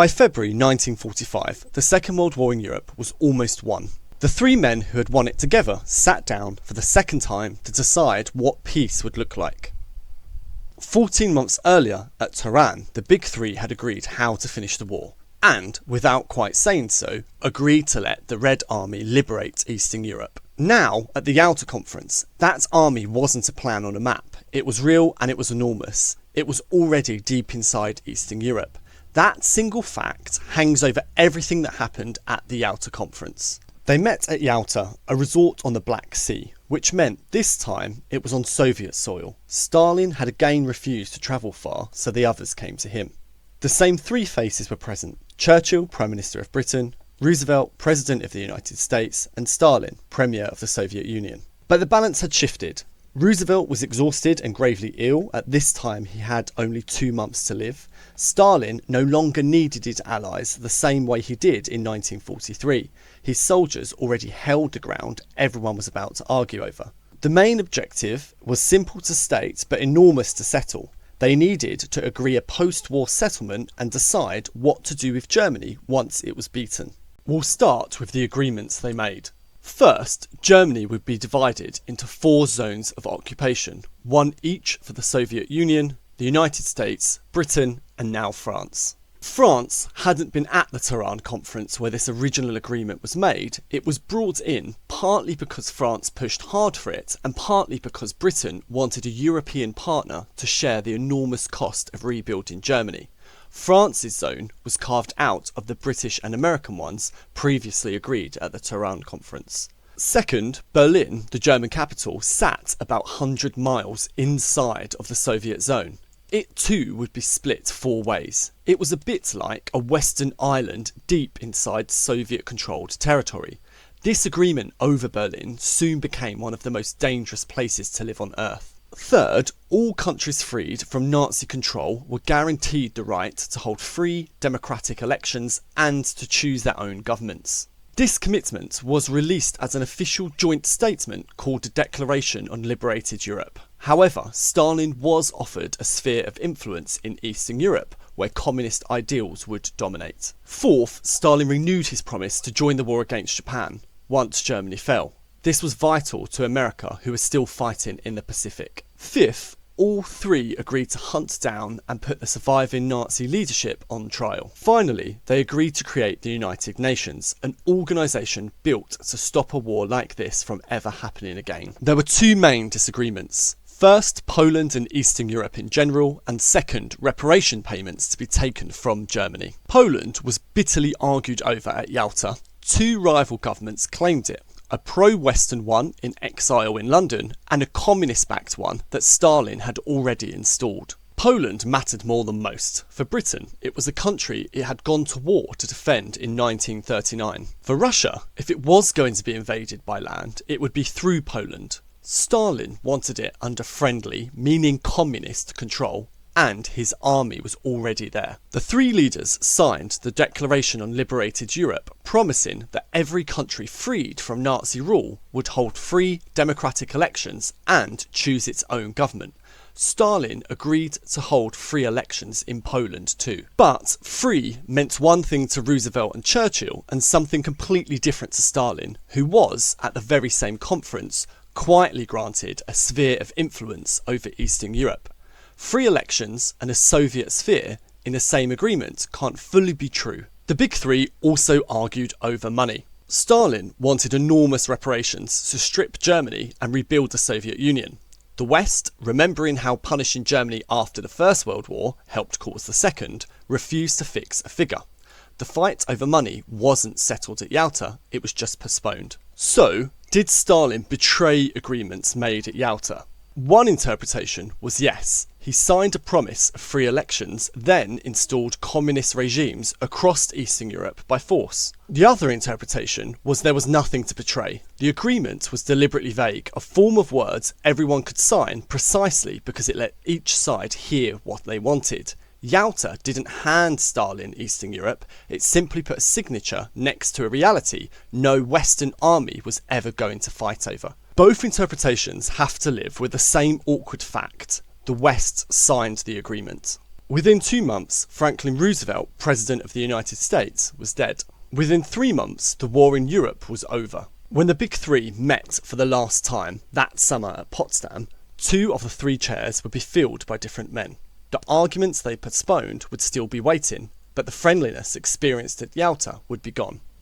By February 1945, the Second World War in Europe was almost won. The three men who had won it together sat down for the second time to decide what peace would look like. 14 months earlier, at Tehran, the big three had agreed how to finish the war, and, without quite saying so, agreed to let the Red Army liberate Eastern Europe. Now, at the Yalta conference, that army wasn't a plan on a map. It was real and it was enormous. It was already deep inside Eastern Europe. That single fact hangs over everything that happened at the Yalta conference. They met at Yalta, a resort on the Black Sea, which meant this time it was on Soviet soil. Stalin had again refused to travel far, so the others came to him. The same three faces were present: Churchill, Prime Minister of Britain, Roosevelt, President of the United States, and Stalin, Premier of the Soviet Union. But the balance had shifted. Roosevelt was exhausted and gravely ill. At this time he had only 2 months to live. Stalin no longer needed his allies the same way he did in 1943. His soldiers already held the ground everyone was about to argue over. The main objective was simple to state but enormous to settle. They needed to agree a post-war settlement and decide what to do with Germany once it was beaten. We'll start with the agreements they made. First, Germany would be divided into 4 zones of occupation, one each for the Soviet Union, the United States, Britain, and now France. France hadn't been at the Tehran conference where this original agreement was made. It was brought in partly because France pushed hard for it and partly because Britain wanted a European partner to share the enormous cost of rebuilding Germany. France's zone was carved out of the British and American ones previously agreed at the Tehran conference. Second, Berlin, the German capital, sat about 100 miles inside of the Soviet zone. It too would be split 4 ways. It was a bit like a western island deep inside Soviet-controlled territory. This agreement over Berlin soon became one of the most dangerous places to live on Earth. Third, all countries freed from Nazi control were guaranteed the right to hold free, democratic elections and to choose their own governments. This commitment was released as an official joint statement called the Declaration on Liberated Europe. However, Stalin was offered a sphere of influence in Eastern Europe, where communist ideals would dominate. Fourth, Stalin renewed his promise to join the war against Japan once Germany fell. This was vital to America, who was still fighting in the Pacific. Fifth, all 3 agreed to hunt down and put the surviving Nazi leadership on trial. Finally, they agreed to create the United Nations, an organisation built to stop a war like this from ever happening again. There were 2 main disagreements. First, Poland and Eastern Europe in general, and second, reparation payments to be taken from Germany. Poland was bitterly argued over at Yalta. 2 rival governments claimed it. A pro-Western one in exile in London, and a communist-backed one that Stalin had already installed. Poland mattered more than most. For Britain, it was a country it had gone to war to defend in 1939. For Russia, if it was going to be invaded by land, it would be through Poland. Stalin wanted it under friendly, meaning communist, control, and his army was already there. The 3 leaders signed the Declaration on Liberated Europe, promising that every country freed from Nazi rule would hold free, democratic elections and choose its own government. Stalin agreed to hold free elections in Poland too. But free meant one thing to Roosevelt and Churchill and something completely different to Stalin, who was, at the very same conference, quietly granted a sphere of influence over Eastern Europe. Free elections and a Soviet sphere in the same agreement can't fully be true. The big 3 also argued over money. Stalin wanted enormous reparations to strip Germany and rebuild the Soviet Union. The West, remembering how punishing Germany after the First World War helped cause the Second, refused to fix a figure. The fight over money wasn't settled at Yalta, it was just postponed. So, did Stalin betray agreements made at Yalta? One interpretation was yes. He signed a promise of free elections, then installed communist regimes across Eastern Europe by force. The other interpretation was there was nothing to betray. The agreement was deliberately vague, a form of words everyone could sign precisely because it let each side hear what they wanted. Yalta didn't hand Stalin Eastern Europe, it simply put a signature next to a reality no Western army was ever going to fight over. Both interpretations have to live with the same awkward fact: the West signed the agreement. Within 2 months, Franklin Roosevelt, President of the United States, was dead. Within 3 months, the war in Europe was over. When the Big Three met for the last time that summer at Potsdam, 2 of the 3 chairs would be filled by different men. The arguments they postponed would still be waiting, but the friendliness experienced at Yalta would be gone.